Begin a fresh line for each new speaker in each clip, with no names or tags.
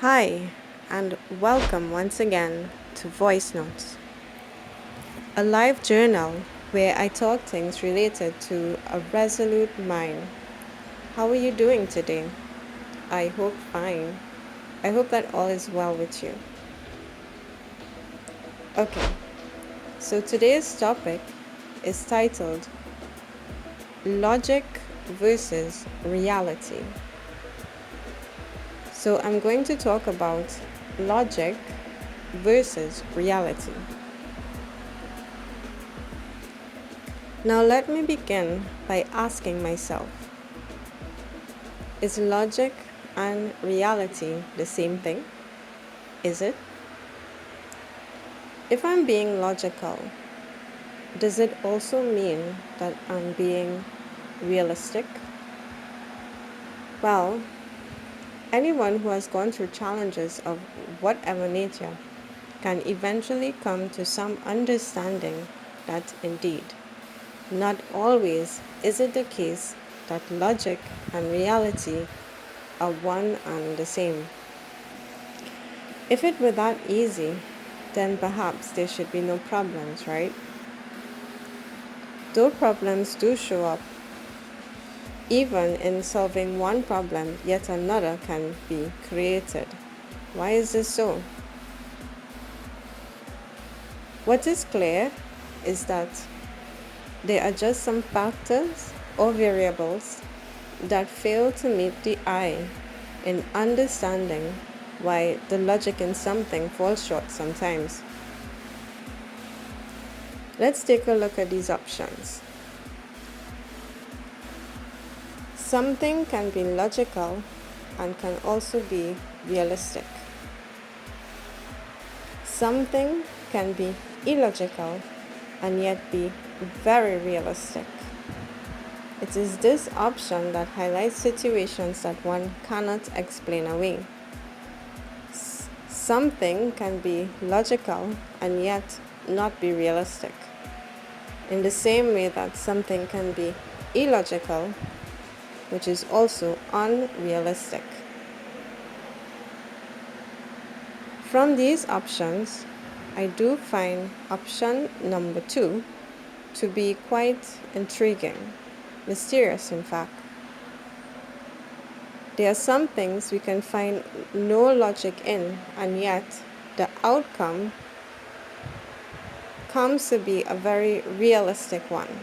Hi, and welcome once again to Voice Notes, a live journal where I talk things related to a resolute mind. How are you doing today? I hope fine. I hope that all is well with you. Okay, so today's topic is titled Logic versus Reality. So I'm going to talk about logic versus reality. Now, let me begin by asking myself, is logic and reality the same thing? Is it? If I'm being logical, does it also mean that I'm being realistic? Well, anyone who has gone through challenges of whatever nature can eventually come to some understanding that indeed, not always is it the case that logic and reality are one and the same. If it were that easy, then perhaps there should be no problems, right? Though problems do show up, even in solving one problem, yet another can be created. Why is this so? What is clear is that there are just some factors or variables that fail to meet the eye in understanding why the logic in something falls short sometimes. Let's take a look at these options. Something can be logical and can also be realistic. Something can be illogical and yet be very realistic. It is this option that highlights situations that one cannot explain away. Something can be logical and yet not be realistic. In the same way that something can be illogical, which is also unrealistic. From these options, I do find option number 2 to be quite intriguing, mysterious in fact. There are some things we can find no logic in, and yet the outcome comes to be a very realistic one.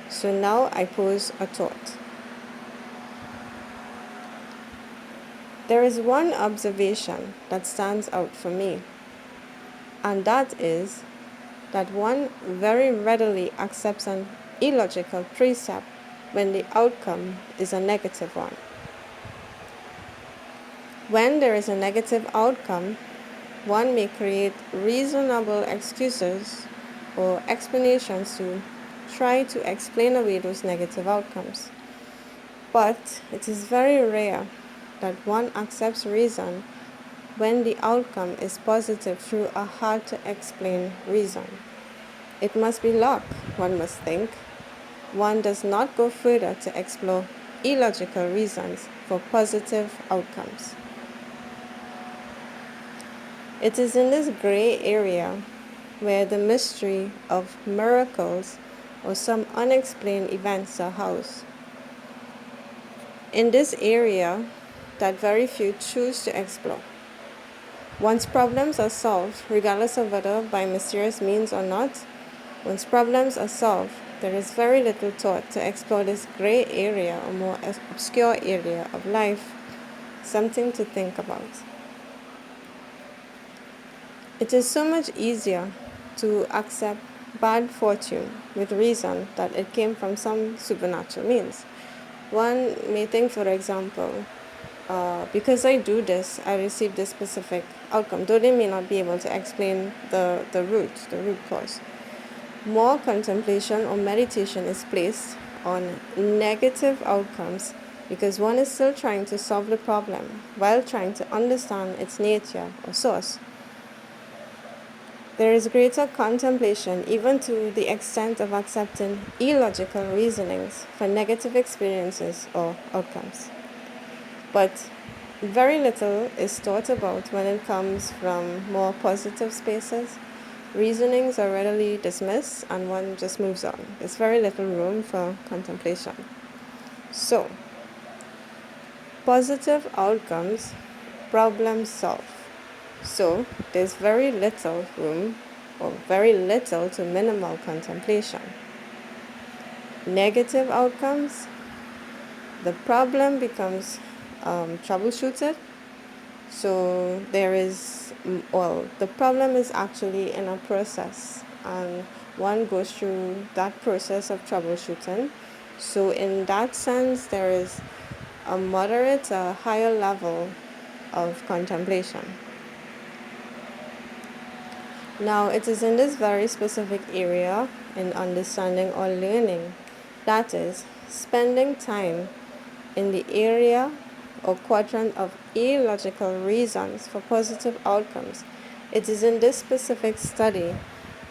So now I pose a thought. There is one observation that stands out for me, and that is that one very readily accepts an illogical precept when the outcome is a negative one. When there is a negative outcome, one may create reasonable excuses or explanations to try to explain away those negative outcomes. But it is very rare that one accepts reason when the outcome is positive through a hard to explain reason. It must be luck, one must think. One does not go further to explore illogical reasons for positive outcomes. It is in this gray area where the mystery of miracles or some unexplained events are housed. In this area that very few choose to explore. Once problems are solved, regardless of whether by mysterious means or not, once problems are solved, there is very little thought to explore this gray area or more obscure area of life, something to think about. It is so much easier to accept bad fortune with reason that it came from some supernatural means. One may think, for example, because I do this, I receive this specific outcome, though they may not be able to explain the root cause. More contemplation or meditation is placed on negative outcomes because one is still trying to solve the problem while trying to understand its nature or source. There is greater contemplation even to the extent of accepting illogical reasonings for negative experiences or outcomes. But Very little is thought about when it comes from more positive spaces. Reasonings are readily dismissed and one just moves on. There's very little room for contemplation. So, positive outcomes, problem solve. So, there's very little room or very little to minimal contemplation. Negative outcomes, the problem becomes troubleshooted. So the problem is actually in a process, and one goes through that process of troubleshooting. So in that sense, there is a moderate, a higher level of contemplation. Now, it is in this very specific area in understanding or learning, that is, spending time in the area or quadrant of illogical reasons for positive outcomes. It is in this specific study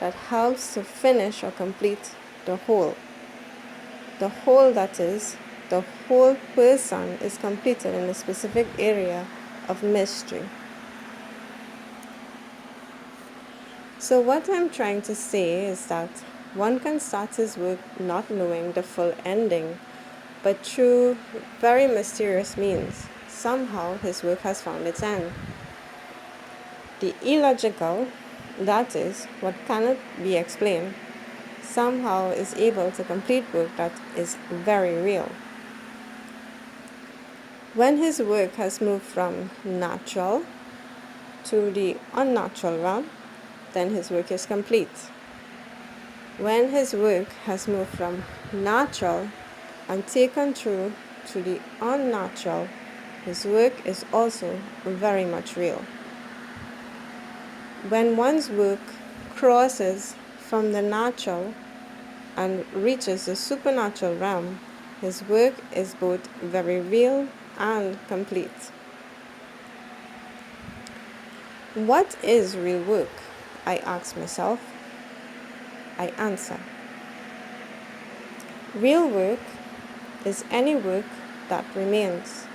that helps to finish or complete the whole. The whole, that is, the whole person is completed in a specific area of mystery. So what I'm trying to say is that one can start his work not knowing the full ending, but through very mysterious means, somehow his work has found its end. The illogical, that is, what cannot be explained, somehow is able to complete work that is very real. When his work has moved from natural to the unnatural realm, then his work is complete. When his work has moved from natural and taken through to the unnatural, his work is also very much real. When one's work crosses from the natural and reaches the supernatural realm, his work is both very real and complete. What is real work? I ask myself. I answer. Real work is any work that remains.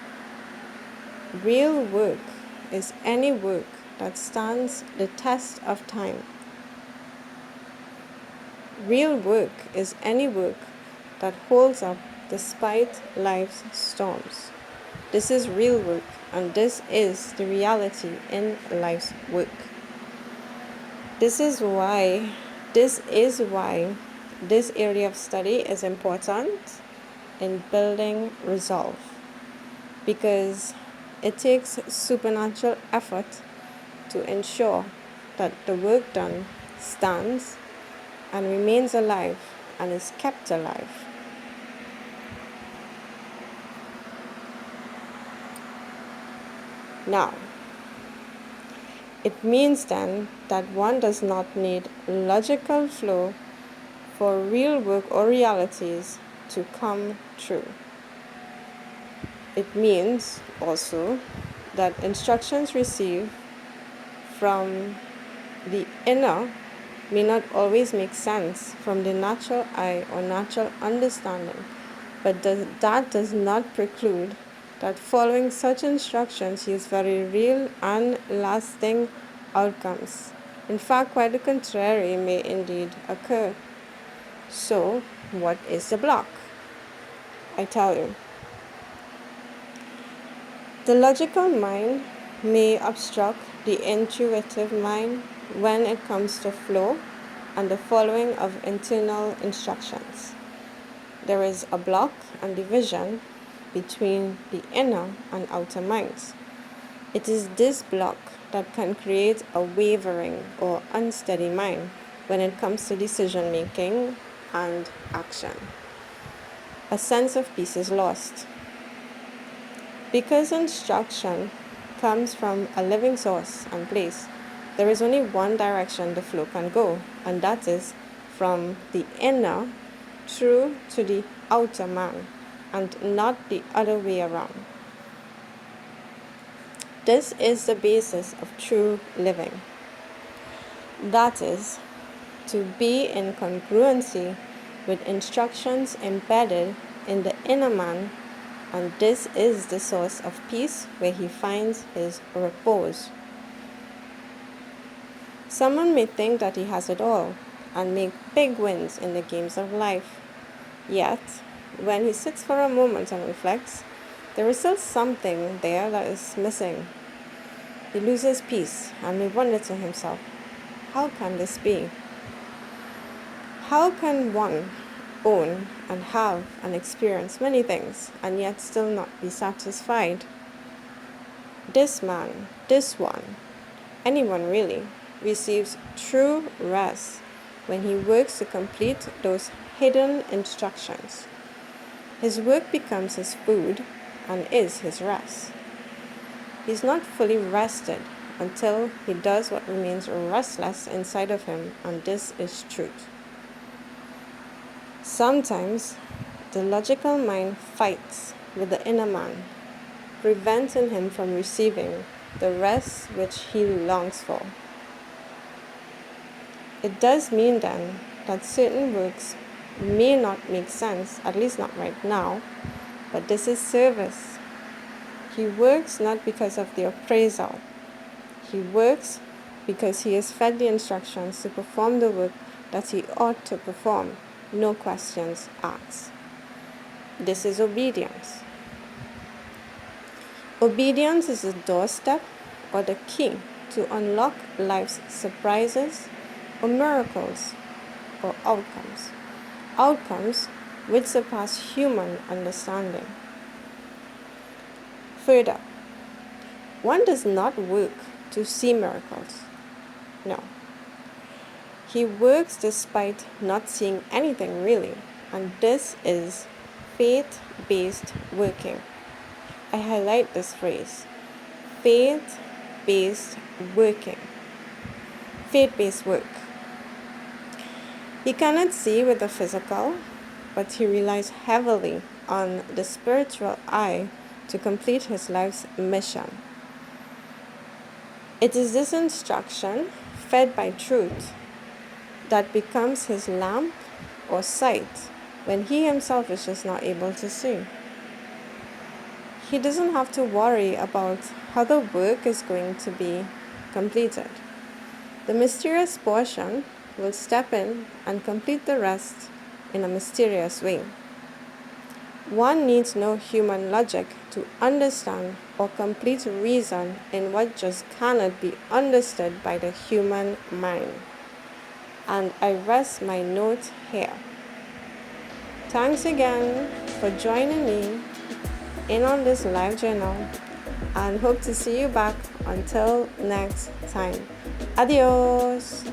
Real work is any work that stands the test of time. Real work is any work that holds up despite life's storms. This is real work, and this is the reality in life's work. This is why this area of study is important in building resolve, because it takes supernatural effort to ensure that the work done stands and remains alive and is kept alive. Now, it means then that one does not need logical flow for real work or realities to come true. It means also that instructions received from the inner may not always make sense from the natural eye or natural understanding, but that does not preclude that following such instructions yields very real and lasting outcomes. In fact, quite the contrary may indeed occur. So, what is the block? I tell you. The logical mind may obstruct the intuitive mind when it comes to flow and the following of internal instructions. There is a block and division between the inner and outer minds. It is this block that can create a wavering or unsteady mind when it comes to decision making and action. A sense of peace is lost. Because instruction comes from a living source and place, there is only one direction the flow can go, and that is from the inner through to the outer man, and not the other way around. This is the basis of true living. That is, to be in congruency with instructions embedded in the inner man and this is the source of peace where he finds his repose. Someone may think that he has it all and make big wins in the games of life. Yet, when he sits for a moment and reflects, there is still something there that is missing. He loses peace and may wonder to himself, how can this be? How can one own and have and experience many things and yet still not be satisfied? This man, this one, anyone really, receives true rest when he works to complete those hidden instructions. His work becomes his food and is his rest. He's not fully rested until he does what remains restless inside of him, and this is truth. Sometimes the logical mind fights with the inner man, preventing him from receiving the rest which he longs for. It does mean then that certain works may not make sense, at least not right now, but this is service. He works not because of the appraisal. He works because he is fed the instructions to perform the work that he ought to perform, no questions asked. This is obedience. Obedience is the doorstep or the key to unlock life's surprises or miracles or outcomes. Outcomes which surpass human understanding. Further, one does not work to see miracles. No. He works despite not seeing anything really, and this is faith-based working. I highlight this phrase, faith-based working. Faith-based work. He cannot see with the physical, but he relies heavily on the spiritual eye to complete his life's mission. It is this instruction, fed by truth, that becomes his lamp or sight when he himself is just not able to see. He doesn't have to worry about how the work is going to be completed. The mysterious portion will step in and complete the rest in a mysterious way. One needs no human logic to understand or complete reason in what just cannot be understood by the human mind. And I rest my note here. Thanks again for joining me in on this live journal, and hope to see you back until next time. Adios.